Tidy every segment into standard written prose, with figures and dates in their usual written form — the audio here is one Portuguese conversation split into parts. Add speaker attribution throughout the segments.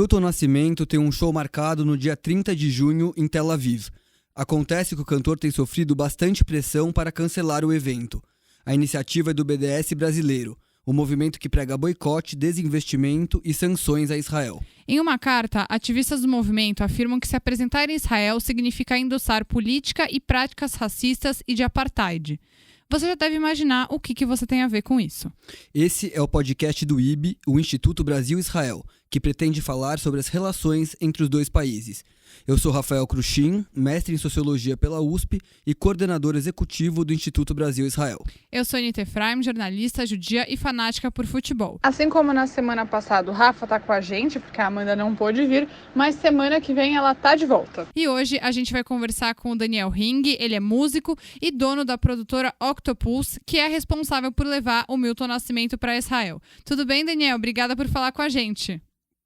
Speaker 1: Milton Nascimento tem um show marcado no dia 30 de junho em Tel Aviv. Acontece que o cantor tem sofrido bastante pressão para cancelar o evento. A iniciativa é do BDS brasileiro, o movimento que prega boicote, desinvestimento e sanções a Israel.
Speaker 2: Em uma carta, ativistas do movimento afirmam que se apresentar em Israel significa endossar política e práticas racistas e de apartheid. Você já deve imaginar o que você tem a ver com isso.
Speaker 1: Esse é o podcast do IB, o Instituto Brasil-Israel, que pretende falar sobre as relações entre os dois países. Eu sou Rafael Cruxin, mestre em Sociologia pela USP e coordenador executivo do Instituto Brasil-Israel.
Speaker 2: Eu sou Anita Efraim, jornalista, judia e fanática por futebol.
Speaker 3: Assim como na semana passada o Rafa tá com a gente, porque a Amanda não pôde vir, mas semana que vem ela tá de volta.
Speaker 2: E hoje a gente vai conversar com o Daniel Ring, ele é músico e dono da produtora Octopus, que é responsável por levar o Milton Nascimento para Israel. Tudo bem, Daniel? Obrigada por falar com a gente.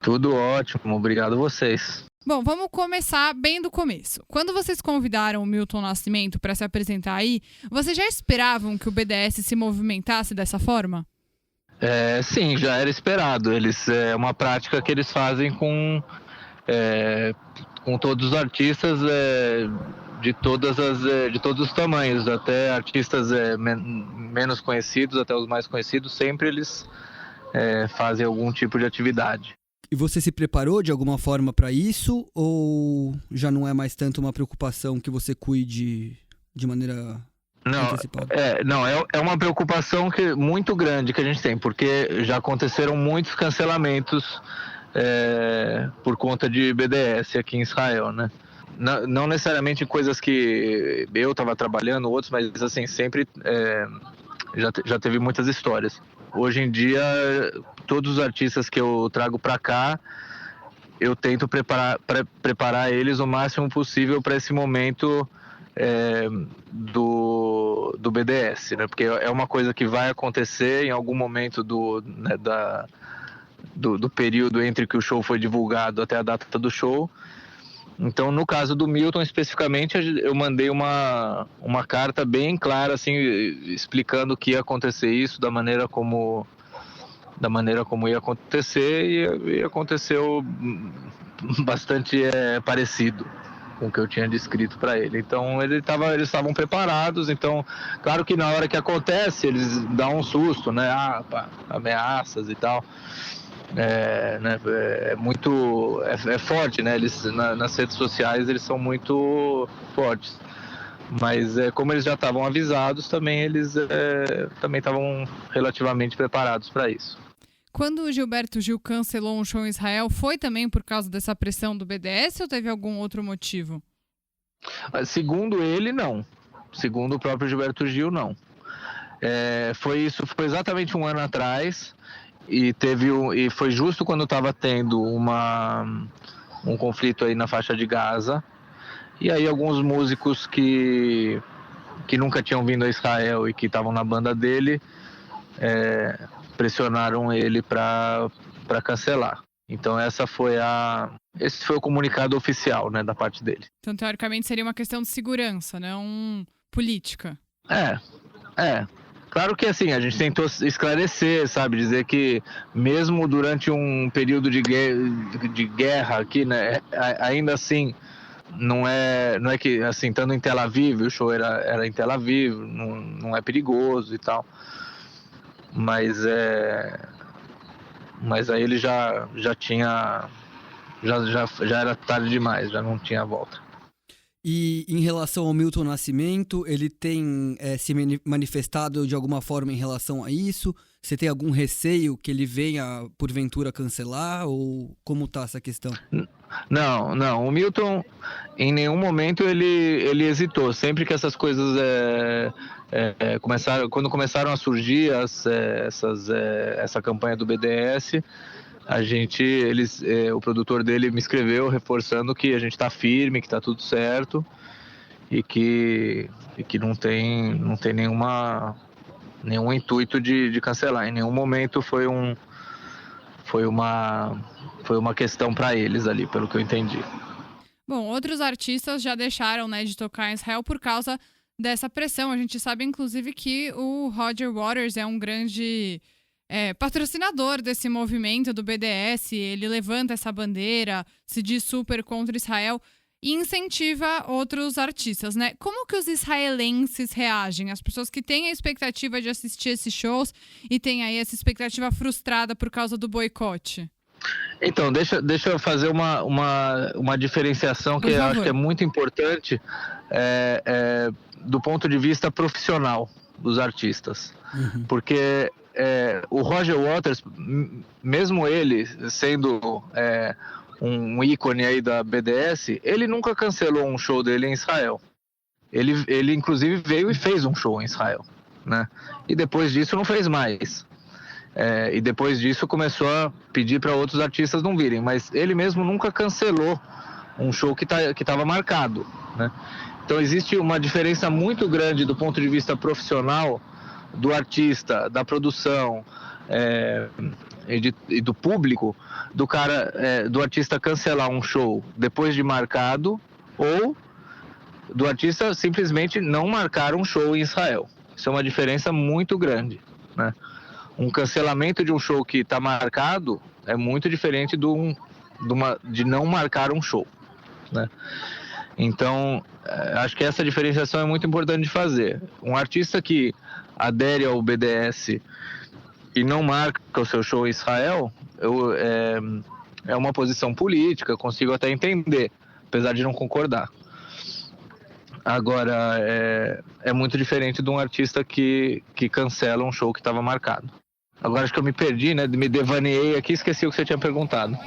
Speaker 4: Tudo ótimo, obrigado a vocês.
Speaker 2: Bom, vamos começar bem do começo. Quando vocês convidaram o Milton Nascimento para se apresentar aí, vocês já esperavam que o BDS se movimentasse dessa forma?
Speaker 4: Sim, já era esperado. É uma prática que eles fazem com todos os artistas de todos os tamanhos, até artistas menos conhecidos, até os mais conhecidos, sempre eles fazem algum tipo de atividade.
Speaker 1: E você se preparou de alguma forma para isso ou já não é mais tanto uma preocupação que você cuide de maneira antecipada?
Speaker 4: É uma preocupação muito grande que a gente tem, porque já aconteceram muitos cancelamentos por conta de BDS aqui em Israel, né? Não necessariamente coisas que eu estava trabalhando, outros, mas assim, sempre já teve muitas histórias. Hoje em dia, todos os artistas que eu trago para cá, eu tento preparar eles o máximo possível para esse momento do BDS, né? Porque é uma coisa que vai acontecer em algum momento do período entre que o show foi divulgado até a data do show. Então, no caso do Milton especificamente, eu mandei uma carta bem clara, assim, explicando que ia acontecer isso, da maneira como ia acontecer, e aconteceu bastante parecido com o que eu tinha descrito para ele. Então, eles estavam preparados. Então, claro que na hora que acontece, eles dão um susto, né? Ameaças e tal. É forte, né? Eles nas redes sociais eles são muito fortes, mas como eles já estavam avisados, também eles também estavam relativamente preparados para isso.
Speaker 2: Quando o Gilberto Gil cancelou um show em Israel, foi também por causa dessa pressão do BDS ou teve algum outro motivo?
Speaker 4: Segundo ele, não. Segundo o próprio Gilberto Gil, não. Foi exatamente um ano atrás. E foi justo quando estava tendo um conflito aí na faixa de Gaza. E aí alguns músicos que nunca tinham vindo a Israel e que estavam na banda dele pressionaram ele para cancelar. Então esse foi o comunicado oficial, né, da parte dele.
Speaker 2: Então teoricamente seria uma questão de segurança, não política.
Speaker 4: Claro que assim, a gente tentou esclarecer, sabe, dizer que mesmo durante um período de guerra aqui, né, ainda assim, não é que, assim, estando em Tel Aviv, o show era em Tel Aviv, não é perigoso e tal, mas aí ele já era tarde demais, já não tinha volta.
Speaker 1: E em relação ao Milton Nascimento, ele tem se manifestado de alguma forma em relação a isso? Você tem algum receio que ele venha, porventura, cancelar? Ou como está essa questão?
Speaker 4: Não. O Milton, em nenhum momento, ele hesitou. Sempre que essas coisas quando começaram a surgir essa campanha do BDS, o produtor dele me escreveu reforçando que a gente está firme, que está tudo certo e que não tem nenhum intuito de cancelar. Em nenhum momento foi uma questão para eles ali, pelo que eu entendi.
Speaker 2: Bom, outros artistas já deixaram, né, de tocar em Israel por causa dessa pressão. A gente sabe, inclusive, que o Roger Waters é um grande patrocinador desse movimento do BDS, ele levanta essa bandeira, se diz super contra Israel e incentiva outros artistas, né? Como que os israelenses reagem? As pessoas que têm a expectativa de assistir esses shows e têm aí essa expectativa frustrada por causa do boicote?
Speaker 4: Então, deixa eu fazer uma diferenciação que eu acho que é muito importante do ponto de vista profissional dos artistas.
Speaker 1: Uhum.
Speaker 4: Porque o Roger Waters, mesmo ele sendo um ícone aí da BDS, ele nunca cancelou um show dele em Israel. Ele inclusive veio e fez um show em Israel, né? E depois disso não fez mais. E depois disso começou a pedir para outros artistas não virem, mas ele mesmo nunca cancelou um show que estava marcado, né? Então existe uma diferença muito grande do ponto de vista profissional do artista, da produção e do público, do artista cancelar um show depois de marcado ou do artista simplesmente não marcar um show em Israel. Isso é uma diferença muito grande, né? Um cancelamento de um show que está marcado é muito diferente de não marcar um show, né? Então, acho que essa diferenciação é muito importante de fazer. Um artista que adere ao BDS e não marca o seu show em Israel, é uma posição política, consigo até entender, apesar de não concordar. Agora, é muito diferente de um artista que cancela um show que estava marcado. Agora acho que eu me perdi, né? Me devaneei aqui e esqueci o que você tinha perguntado.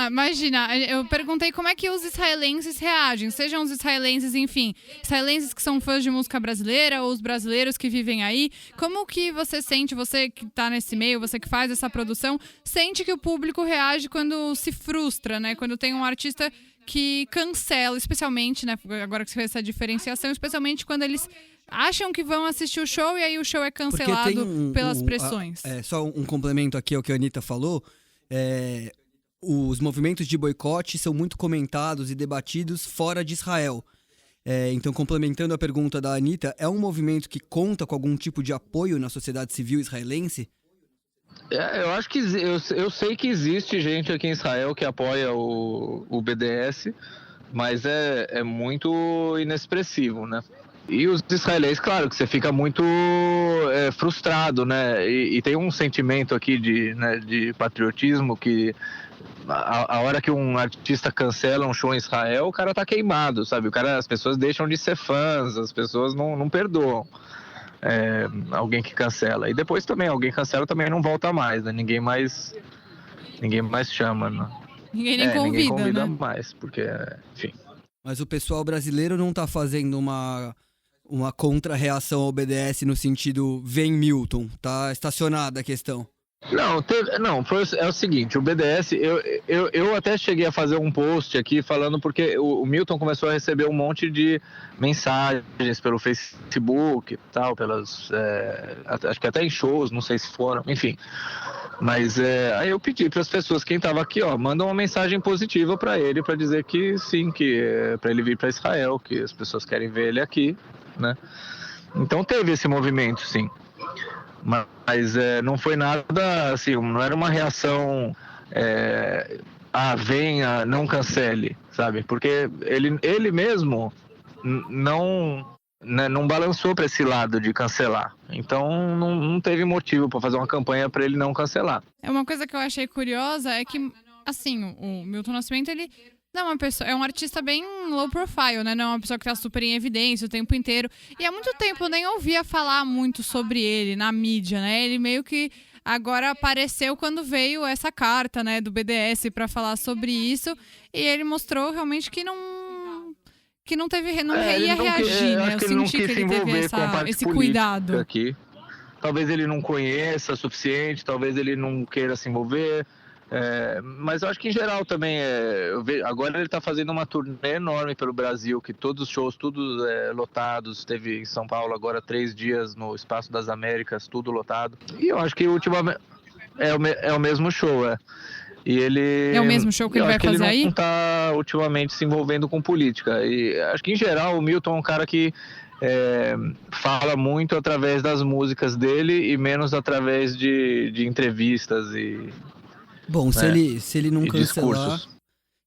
Speaker 2: Imagina, eu perguntei como é que os israelenses reagem, sejam os israelenses, enfim, israelenses que são fãs de música brasileira ou os brasileiros que vivem aí. Como que você sente, você que tá nesse meio, você que faz essa produção, sente que o público reage quando se frustra, né? Quando tem um artista que cancela, especialmente, né? Agora que você fez essa diferenciação, especialmente quando eles acham que vão assistir o show e aí o show é cancelado pelas pressões.
Speaker 1: Só um complemento aqui ao que a Anitta falou. Os movimentos de boicote são muito comentados e debatidos fora de Israel. Então, complementando a pergunta da Anitta, é um movimento que conta com algum tipo de apoio na sociedade civil israelense?
Speaker 4: Eu acho que eu sei que existe gente aqui em Israel que apoia o BDS, mas é muito inexpressivo, né? E os israelenses, claro, que você fica muito frustrado, né? E tem um sentimento aqui de patriotismo que a hora que um artista cancela um show em Israel, o cara tá queimado, sabe? As pessoas deixam de ser fãs, as pessoas não perdoam alguém que cancela. E depois também, alguém cancela também não volta mais, né? Ninguém mais chama, né?
Speaker 2: Ninguém nem convida,
Speaker 4: ninguém convida
Speaker 2: né?
Speaker 4: mais, porque, enfim.
Speaker 1: Mas o pessoal brasileiro não tá fazendo uma contra-reação ao BDS no sentido vem Milton, tá estacionada a questão. É o seguinte, o BDS, eu até cheguei a fazer um post aqui falando porque o Milton começou a receber um monte de mensagens pelo Facebook e tal, acho que até em shows, não sei se foram, enfim. Mas aí eu pedi para as pessoas, quem estava aqui, manda uma mensagem positiva para ele, para dizer que sim, que é para ele vir para Israel, que as pessoas querem ver ele aqui, né? Então teve esse movimento, sim. Mas não foi nada, assim, não era uma reação, venha, não cancele, sabe? Porque ele mesmo não balançou para esse lado de cancelar. Então não teve motivo para fazer uma campanha para ele não cancelar.
Speaker 2: Uma coisa que eu achei curiosa é que, assim, o Milton Nascimento, ele não é uma pessoa, é um artista bem low profile, né? Não é uma pessoa que tá super em evidência o tempo inteiro. E há muito tempo eu nem ouvia falar muito sobre ele na mídia, né? Ele meio que agora apareceu quando veio essa carta, né, do BDS para falar sobre isso. E ele mostrou realmente que não ia reagir, né? Eu senti que ele teve esse cuidado.
Speaker 4: Aqui. Talvez ele não conheça o suficiente, talvez ele não queira se envolver. Mas eu acho que em geral também agora ele está fazendo uma turnê enorme pelo Brasil, que todos os shows, tudo lotados. Teve em São Paulo agora 3 dias no Espaço das Américas, tudo lotado. E eu acho que ultimamente é o mesmo show, E ele...
Speaker 2: É o mesmo show que ele vai fazer aí?
Speaker 4: Ele não está ultimamente se envolvendo com política. E acho que em geral o Milton é um cara que fala muito através das músicas dele e menos através de entrevistas e...
Speaker 1: Bom, se ele não cancelar,
Speaker 4: discursos.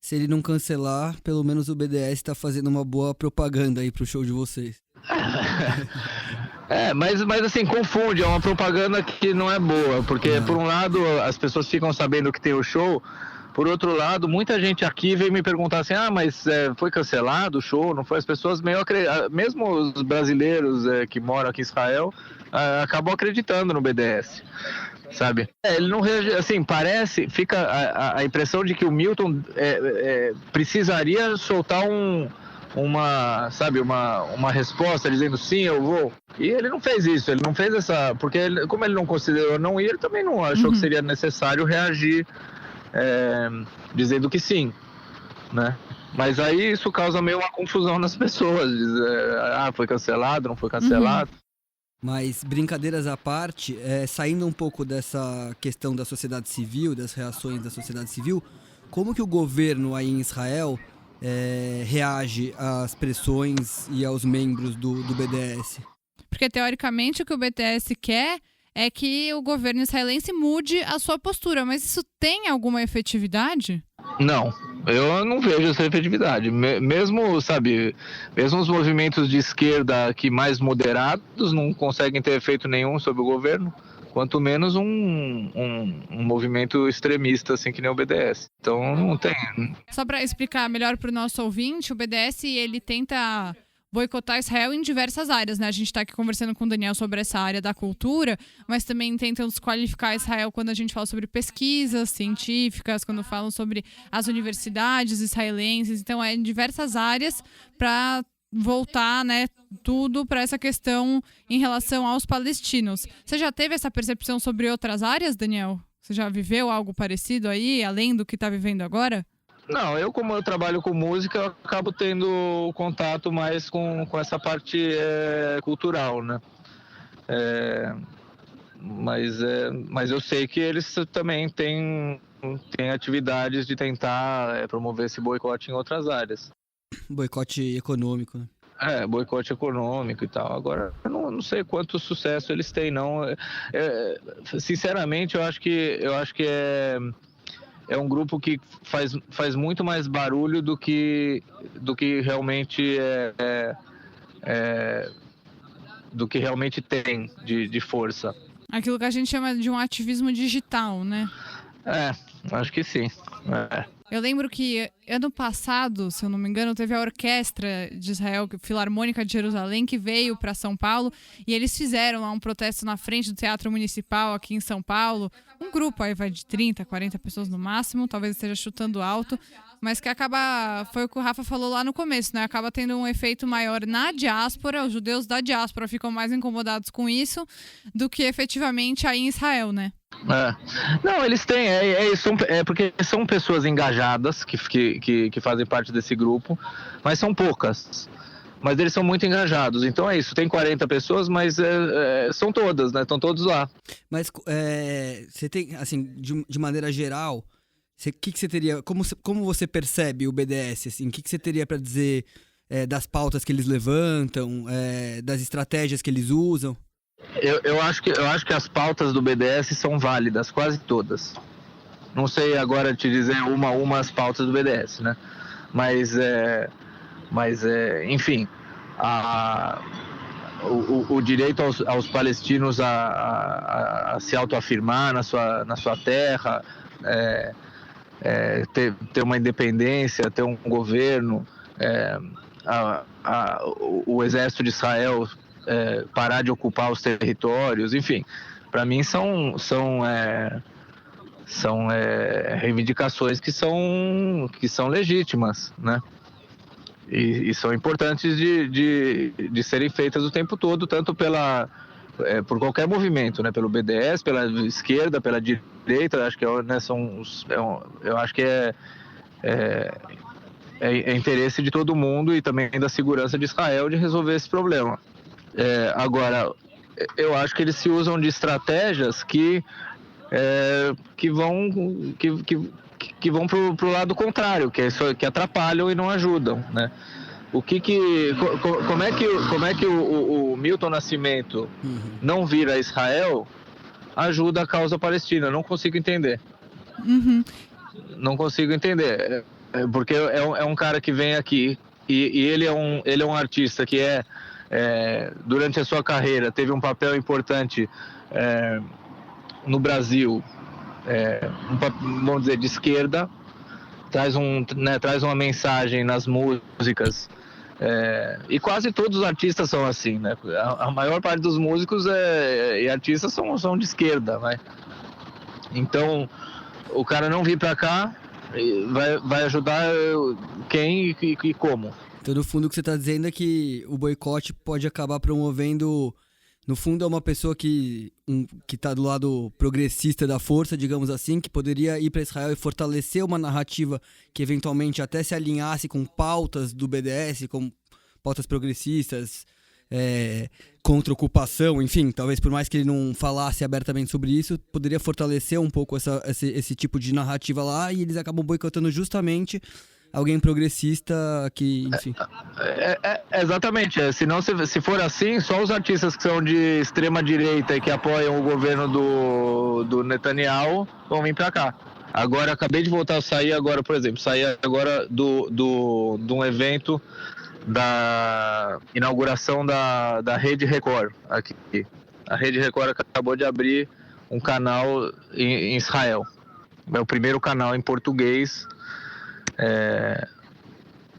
Speaker 1: se ele não cancelar, pelo menos o BDS tá fazendo uma boa propaganda aí pro show de vocês.
Speaker 4: Mas assim, confunde, é uma propaganda que não é boa, porque por um lado as pessoas ficam sabendo que tem o show, por outro lado, muita gente aqui veio me perguntar assim, mas foi cancelado o show, não foi? As pessoas mesmo os brasileiros que moram aqui em Israel, acabam acreditando no BDS, sabe? Ele não assim, fica a impressão de que o Milton precisaria soltar uma resposta dizendo sim, eu vou. E ele não fez isso, ele não fez essa... Porque como ele não considerou não ir, ele também não achou que seria necessário reagir dizendo que sim, né? Mas aí isso causa meio uma confusão nas pessoas. Foi cancelado, não foi cancelado.
Speaker 1: Mas brincadeiras à parte, saindo um pouco dessa questão da sociedade civil, das reações da sociedade civil, como que o governo aí em Israel reage às pressões e aos membros do BDS?
Speaker 2: Porque, teoricamente, o que o BDS quer é que o governo israelense mude a sua postura. Mas isso tem alguma efetividade?
Speaker 4: Não, eu não vejo essa efetividade. Mesmo os movimentos de esquerda que mais moderados não conseguem ter efeito nenhum sobre o governo, quanto menos um movimento extremista, assim, que nem o BDS. Então, não tem.
Speaker 2: Só para explicar melhor para o nosso ouvinte, o BDS, ele tenta boicotar Israel em diversas áreas, né? A gente está aqui conversando com o Daniel sobre essa área da cultura, mas também tentam desqualificar Israel quando a gente fala sobre pesquisas científicas, quando falam sobre as universidades israelenses. Então, em diversas áreas para voltar, né, tudo para essa questão em relação aos palestinos. Você já teve essa percepção sobre outras áreas, Daniel? Você já viveu algo parecido aí, além do que está vivendo agora?
Speaker 4: Não, como eu trabalho com música, eu acabo tendo contato mais com essa parte cultural, né? Mas eu sei que eles também têm atividades de tentar promover esse boicote em outras áreas.
Speaker 1: Boicote econômico, né?
Speaker 4: Boicote econômico e tal. Agora, eu não sei quanto sucesso eles têm, não. Sinceramente, eu acho que é um grupo que faz muito mais barulho do que realmente do que realmente tem de força.
Speaker 2: Aquilo que a gente chama de um ativismo digital, né?
Speaker 4: Acho que sim.
Speaker 2: Eu lembro que ano passado, se eu não me engano, teve a Orquestra de Israel, Filarmônica de Jerusalém, que veio para São Paulo e eles fizeram lá um protesto na frente do Teatro Municipal aqui em São Paulo. Um grupo aí vai de 30, 40 pessoas no máximo, talvez esteja chutando alto, mas que foi o que o Rafa falou lá no começo, né? Acaba tendo um efeito maior na diáspora, os judeus da diáspora ficam mais incomodados com isso do que efetivamente aí em Israel, né?
Speaker 4: Não, eles têm, porque são pessoas engajadas que fazem parte desse grupo, mas são poucas. Mas eles são muito engajados, então é isso, tem 40 pessoas, mas são todas, né? Estão todos lá.
Speaker 1: Mas você tem, assim, de maneira geral, que você teria, como você percebe o BDS, assim, o que você teria para dizer das pautas que eles levantam, das estratégias que eles usam?
Speaker 4: Eu acho que as pautas do BDS são válidas, quase todas. Não sei agora te dizer uma as pautas do BDS, né? Mas enfim, o direito aos palestinos a se autoafirmar na sua terra, ter uma independência, ter um governo, o exército de Israel parar de ocupar os territórios, enfim, para mim são reivindicações que são legítimas, né? E são importantes de serem feitas o tempo todo, tanto por qualquer movimento, né? Pelo BDS, pela esquerda, pela direita. Acho que eu acho que é interesse de todo mundo e também da segurança de Israel de resolver esse problema. Agora, eu acho que eles se usam de estratégias que vão para o lado contrário, que atrapalham e não ajudam, né? Como é que o Milton Nascimento não vira Israel ajuda a causa palestina? Não consigo entender. Não consigo entender. Porque é um cara que vem aqui e ele é um artista que durante a sua carreira teve um papel importante no Brasil, vamos dizer, de esquerda, traz uma mensagem nas músicas, e quase todos os artistas são assim, né? A maior parte dos músicos e artistas são de esquerda, né? Então, o cara não vir pra cá vai ajudar quem e como.
Speaker 1: Então, no fundo, o que você está dizendo é que o boicote pode acabar promovendo... No fundo, é uma pessoa que está do lado progressista da força, digamos assim, que poderia ir para Israel e fortalecer uma narrativa que eventualmente até se alinhasse com pautas do BDS, com pautas progressistas, contra ocupação, enfim, talvez por mais que ele não falasse abertamente sobre isso, poderia fortalecer um pouco esse tipo de narrativa lá, e eles acabam boicotando justamente alguém progressista que, enfim...
Speaker 4: Exatamente. Senão, se for assim, só os artistas que são de extrema direita e que apoiam o governo do Netanyahu vão vir pra cá. Agora, acabei de voltar a sair agora, por exemplo, de um evento da inauguração da Rede Record aqui. A Rede Record acabou de abrir um canal em Israel. É o primeiro canal em português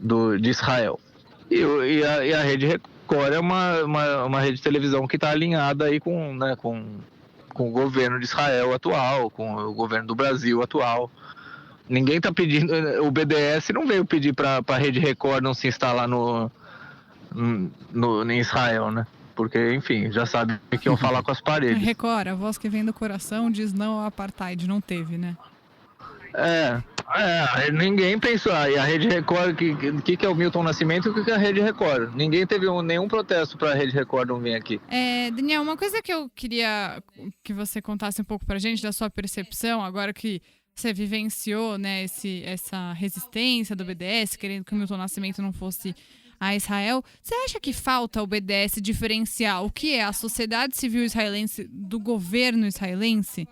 Speaker 4: de Israel. E a Rede Record é uma rede de televisão que está alinhada aí com o governo de Israel atual, com o governo do Brasil atual. Ninguém está pedindo, o BDS não veio pedir para a Rede Record não se instalar em Israel, né? Porque, enfim, já sabe que iam falar com as paredes.
Speaker 2: Record, a voz que vem do coração diz não ao apartheid, não teve, né?
Speaker 4: Ninguém pensou. E a Rede Record, o que é o Milton Nascimento e o que é a Rede Record? Ninguém teve nenhum protesto para a Rede Record não vir aqui.
Speaker 2: Daniel, uma coisa que eu queria que você contasse um pouco pra gente da sua percepção, agora que você vivenciou, né, essa resistência do BDS, querendo que o Milton Nascimento não fosse a Israel. Você acha que falta o BDS diferenciar o que é a sociedade civil israelense do governo israelense?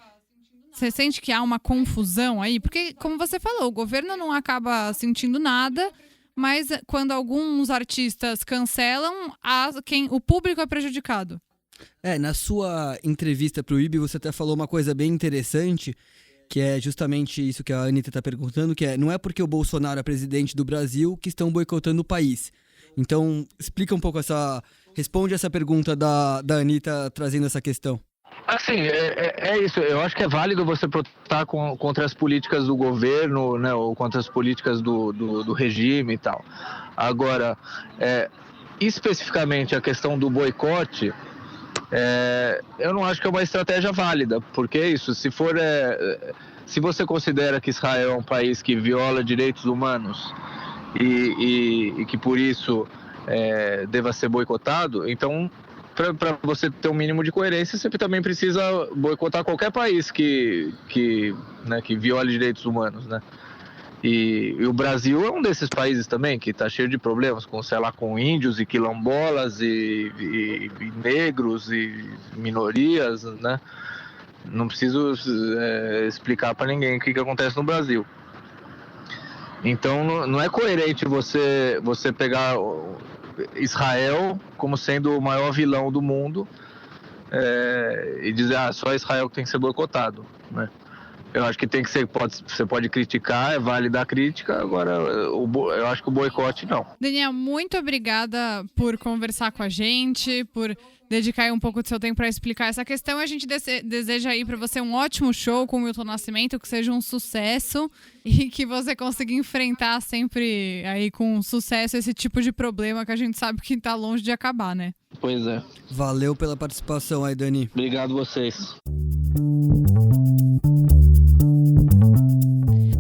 Speaker 2: Você sente que há uma confusão aí? Porque, como você falou, o governo não acaba sentindo nada, mas quando alguns artistas cancelam, o público é prejudicado.
Speaker 1: Na sua entrevista para o IB, você até falou uma coisa bem interessante, que é justamente isso que a Anitta está perguntando, que não é porque o Bolsonaro é presidente do Brasil que estão boicotando o país. Então, explica um pouco responde essa pergunta da Anitta trazendo essa questão.
Speaker 4: Assim, é isso. Eu acho que é válido você protestar contra as políticas do governo, né, ou contra as políticas do regime e tal. Agora, especificamente a questão do boicote, eu não acho que é uma estratégia válida, porque é isso. Se você considera que Israel é um país que viola direitos humanos e que por isso deva ser boicotado, então, para você ter um mínimo de coerência, você também precisa boicotar qualquer país que viole direitos humanos, né? E o Brasil é um desses países também que está cheio de problemas com índios e quilombolas e negros e minorias, né? Não preciso explicar para ninguém o que acontece no Brasil. Então não é coerente você pegar Israel como sendo o maior vilão do mundo e dizer só Israel que tem que ser boicotado, né? Eu acho que tem que ser, você pode criticar, é válida a crítica, agora eu acho que o boicote não.
Speaker 2: Daniel, muito obrigada por conversar com a gente, por dedicar aí um pouco do seu tempo para explicar essa questão. A gente deseja aí para você um ótimo show com o Milton Nascimento, que seja um sucesso e que você consiga enfrentar sempre aí com sucesso esse tipo de problema que a gente sabe que está longe de acabar, né?
Speaker 4: Pois é.
Speaker 1: Valeu pela participação aí, Dani.
Speaker 4: Obrigado vocês.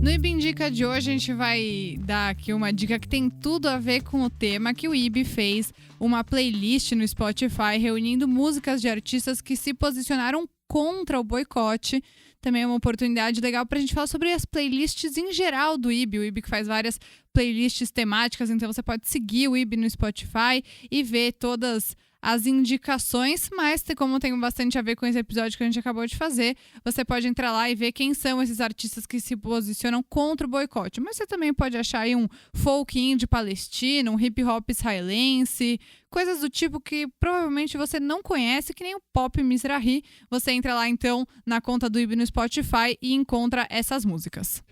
Speaker 2: No IB Indica de hoje a gente vai dar aqui uma dica que tem tudo a ver com o tema, que o IB fez uma playlist no Spotify reunindo músicas de artistas que se posicionaram contra o boicote. Também é uma oportunidade legal pra gente falar sobre as playlists em geral do IB. O IB que faz várias playlists temáticas, então você pode seguir o IB no Spotify e ver todas as indicações, mas como tem bastante a ver com esse episódio que a gente acabou de fazer, você pode entrar lá e ver quem são esses artistas que se posicionam contra o boicote. Mas você também pode achar aí um folk indie palestino, um hip hop israelense, coisas do tipo que provavelmente você não conhece, que nem o pop Mizrahi. Você entra lá então na conta do IB no Spotify e encontra essas músicas.